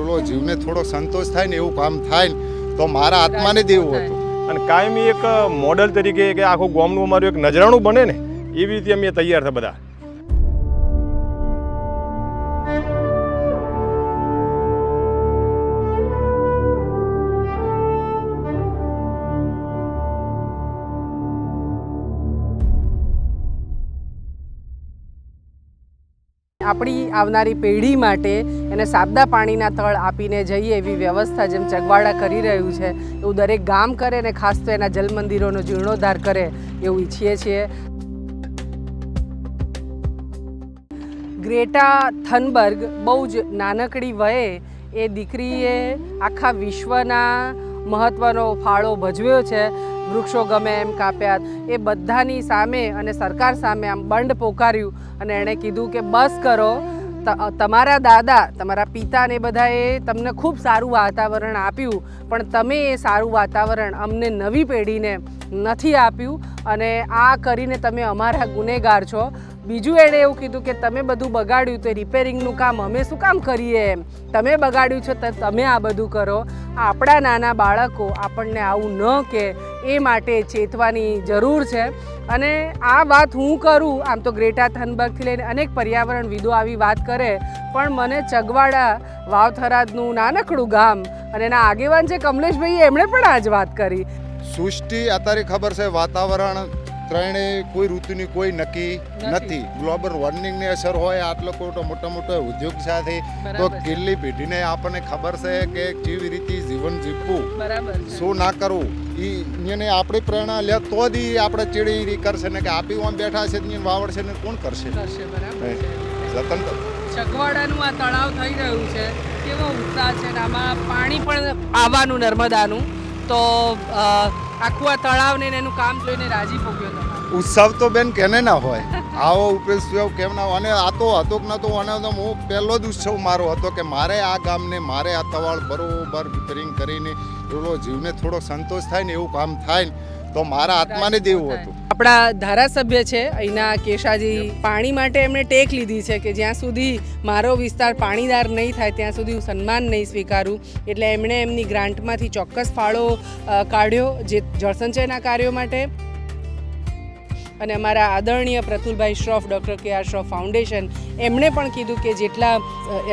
એવો જીવને થોડો સંતોષ થાય ને એવું કામ થાય ને તો મારા આત્માને દેવું હતું. અને કાયમી એક મોડલ તરીકે કે આખું ગામનું અમારું એક નજરાણું બને ને એવી રીતે અમે તૈયાર છે બધા. આપણી આવનારી પેઢી માટે એને સાબદા પાણીના તળ આપીને જઈએ એવી વ્યવસ્થા જેમ ચગવાડા કરી રહ્યું છે એવું દરેક ગામ કરે અને ખાસ તો એના જલ મંદિરોનો જીર્ણોદ્ધાર કરે એવું ઈચ્છીએ છીએ. ગ્રેટા થનબર્ગ બહુ જ નાનકડી વયે એ દીકરીએ આખા વિશ્વના મહત્ત્વનો ફાળો ભજવ્યો છે. વૃક્ષો ગમે એમ કાપ્યા એ બધાની સામે અને સરકાર સામે આમ બંડ પોકાર્યું અને એણે કીધું કે બસ કરો, તમારા દાદા તમારા પિતાને બધાએ તમને ખૂબ સારું વાતાવરણ આપ્યું પણ તમે એ સારું વાતાવરણ અમને નવી પેઢીને નથી આપ્યું અને આ કરીને તમે અમારા ગુનેગાર છો. બીજું એણે એવું કીધું કે તમે બધું બગાડ્યું તો રિપેરિંગનું કામ અમે શું કામ કરીએ, એમ તમે બગાડ્યું છે તો તમે આ બધું કરો. આપણા નાના બાળકો આપણને આવું ન કે એ માટે ચેતવાની જરૂર છે. અને આ વાત હું કરું, આમ તો ગ્રેટા થનબર્ગથી લઈને અનેક પર્યાવરણવિદો આવી વાત કરે પણ મને ચગવાડા વાવથરાદનું નાનકડું ગામ અને એના આગેવાન છે કમલેશભાઈ, એમણે પણ આ જ વાત કરી. સૃષ્ટિ અત્યારે ખબર છે વાતાવરણ ત્રણેય કોઈ ઋતુની કોઈ નક્કી નથી. ગ્લોબલ વોર્મિંગની અસર હોય આટલો મોટા મોટા ઉદ્યોગ સાથે તો કેટલી પેઢીને આપણને ખબર છે કે કેવી રીતે જીવન જીવવું, શું ના કરવું. એને આપણે પ્રેરણા લે તો જ આપણે ચીડી કરશે ને કે આપી આમ બેઠા છે વાવડશે ને કોણ કરશે. ચગવાડાનું આ તળાવ થઈ રહ્યું છે, કેવો ઉત્સાહ છે ને આમાં પાણી પણ આવવાનું નર્મદાનું, તો આખું આ તળાવને એનું કામ જોઈને રાજી પોગ્યો. ઉત્સવ તો બેન કેને ના હોય, આવો ઉત્સવ કેમ ના હોય. અને આ તો હતો કે નહોતો, અને તો હું પહેલો જ ઉત્સવ મારો હતો કે મારે આ ગામને મારે આ તવાળ બરોબર રિપેરિંગ કરીને એવો જીવને થોડો સંતોષ થાય ને એવું કામ થાય ને તો મારા આત્માને દેવું હતું. આપણા ધારાસભ્ય છે અહીંના કેશાજી, પાણી માટે એમણે ટેક લીધી છે કે જ્યાં સુધી મારો વિસ્તાર પાણીદાર નહીં થાય ત્યાં સુધી હું સન્માન નહીં સ્વીકારું. એટલે એમણે એમની ગ્રાન્ટમાંથી ચોક્કસ ફાળો કાઢ્યો જે જળસંચયના કાર્યો માટે. અને અમારા આદરણીય પ્રતુલભાઈ શ્રોફ, ડૉક્ટર કે આર શ્રોફ ફાઉન્ડેશન, એમણે પણ કીધું કે જેટલા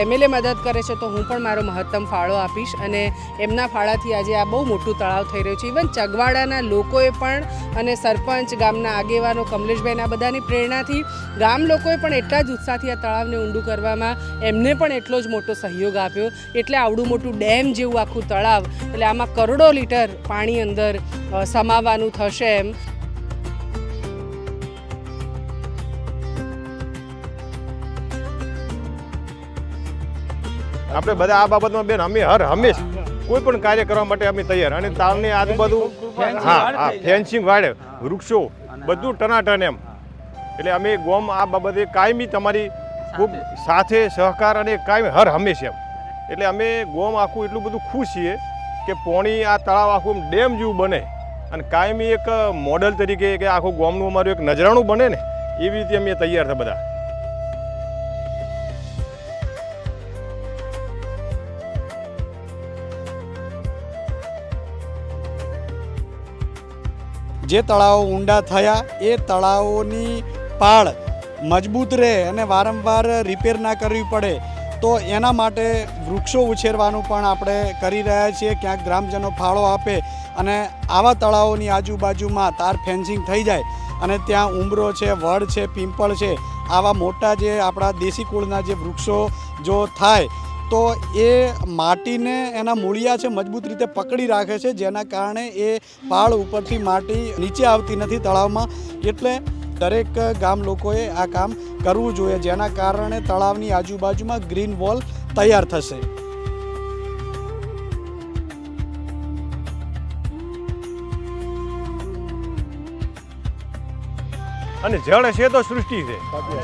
એમએલએ મદદ કરે છે તો હું પણ મારો મહત્તમ ફાળો આપીશ. અને એમના ફાળાથી આજે આ બહુ મોટું તળાવ થઈ રહ્યું છે. ઇવન ચગવાડાના લોકોએ પણ અને સરપંચ, ગામના આગેવાનો, કમલેશભાઈના બધાની પ્રેરણાથી ગામ લોકોએ પણ એટલા જ ઉત્સાહથી આ તળાવને ઊંડું કરવામાં એમને પણ એટલો જ મોટો સહયોગ આપ્યો. એટલે આવડું મોટું ડેમ જેવું આખું તળાવ, એટલે આમાં કરોડો લીટર પાણી અંદર સમાવવાનું થશે એમ. આપણે બધા આ બાબતમાં બેન અમે હંમેશ કોઈ પણ કાર્ય કરવા માટે અમે તૈયાર. અને તાલની આજુબાજુ ફેન્સિંગ વાળે વૃક્ષો બધું ટનાટન એમ. એટલે અમે ગોમ આ બાબતે કાયમી તમારી ખૂબ સાથે સહકાર અને કાયમી હંમેશ એમ. એટલે અમે ગોમ આખું એટલું બધું ખુશ છીએ કે પોણી આ તળાવ આખું ડેમ જેવું બને અને કાયમી એક મોડલ તરીકે કે આખું ગોમનું અમારું એક નજરાણું બને ને એવી રીતે અમે તૈયાર છે બધા. જે તળાવો ઊંડા થયા એ તળાવોની પાળ મજબૂત રહે અને વારંવાર રિપેર ના કરવી પડે તો એના માટે વૃક્ષો ઉછેરવાનું પણ આપણે કરી રહ્યા છીએ. ક્યાંક ગ્રામજનો ફાળો આપે અને આવા તળાવોની આજુબાજુમાં તાર ફેન્સિંગ થઈ જાય અને ત્યાં ઉંબરો છે, વડ છે, પીંપળ છે, આવા મોટા જે આપણા દેશી કુળના જે વૃક્ષો જો થાય તો એ માટીને એના મૂળિયા છે મજબૂત રીતે પકડી રાખે છે, જેના કારણે એ પાળ ઉપરથી માટી નીચે આવતી નથી તળાવમાં. એટલે દરેક ગામ લોકોએ આ કામ કરવું જોઈએ, જેના કારણે તળાવની આજુબાજુમાં ગ્રીન વોલ તૈયાર થશે. અને જળ છે તો સૃષ્ટિ છે,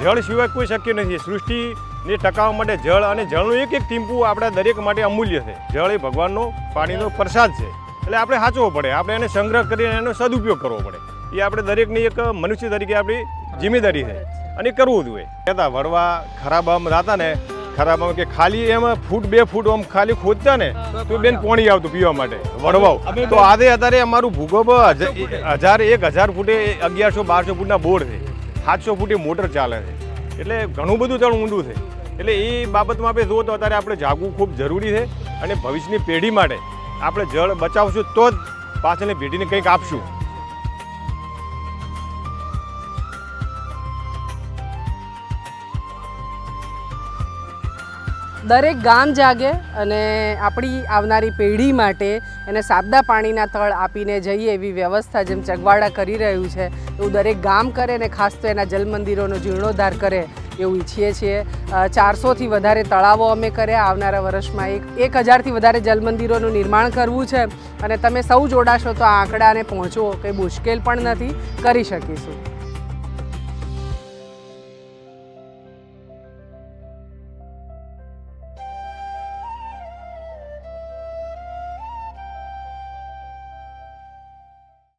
જળ સિવાય કોઈ શક્ય નથી. સૃષ્ટિને ટકાવવા માટે જળ અને જળનું એક એક ટીમ્પુ આપણા દરેક માટે અમૂલ્ય છે. જળ એ ભગવાનનો પાણીનો પ્રસાદ છે, એટલે આપણે સાચવવો પડે, આપણે એને સંગ્રહ કરીને એનો સદુપયોગ કરવો પડે. એ આપણે દરેકની એક મનુષ્ય તરીકે આપણી જિમ્મેદારી છે અને કરવું જોઈએ. કહેતા વડવા ખરાબ આમ હતા ને ખરાબ કે ખાલી એમાં ફૂટ 2 ફૂટ આમ ખાલી ખોદતા ને તો બેન પાણી આવતું પીવા માટે વડવાવ. તો આજે અત્યારે અમારું ભૂગર્ભ 1000 ફૂટે 1100-1200 ફૂટના બોર છે, 700 ફૂટે મોટર ચાલે છે, એટલે ઘણું બધું તળ ઊંડું છે. એટલે એ બાબતમાં આપણે જુઓ તો અત્યારે આપણે જાગવું ખૂબ જરૂરી છે અને ભવિષ્યની પેઢી માટે આપણે જળ બચાવશું તો જ પાછળની પેઢીને કંઈક આપશું. દરેક ગામ જાગે અને આપણી આવનારી પેઢી માટે એને સાબદા પાણીના તળ આપીને જઈએ એવી વ્યવસ્થા જેમ ચગવાડા કરી રહ્યું છે એવું દરેક ગામ કરે અને ખાસ તો એના જલમંદિરોનો જીર્ણોદ્ધાર કરે એવું ઈચ્છીએ છીએ. 400થી વધારે તળાવો અમે કર્યા. આવનારા વર્ષમાં 1000થી વધારે જલમંદિરોનું નિર્માણ કરવું છે અને તમે સૌ જોડાશો તો આ આંકડાને પહોંચવો કંઈ મુશ્કેલ પણ નથી, કરી શકીશું.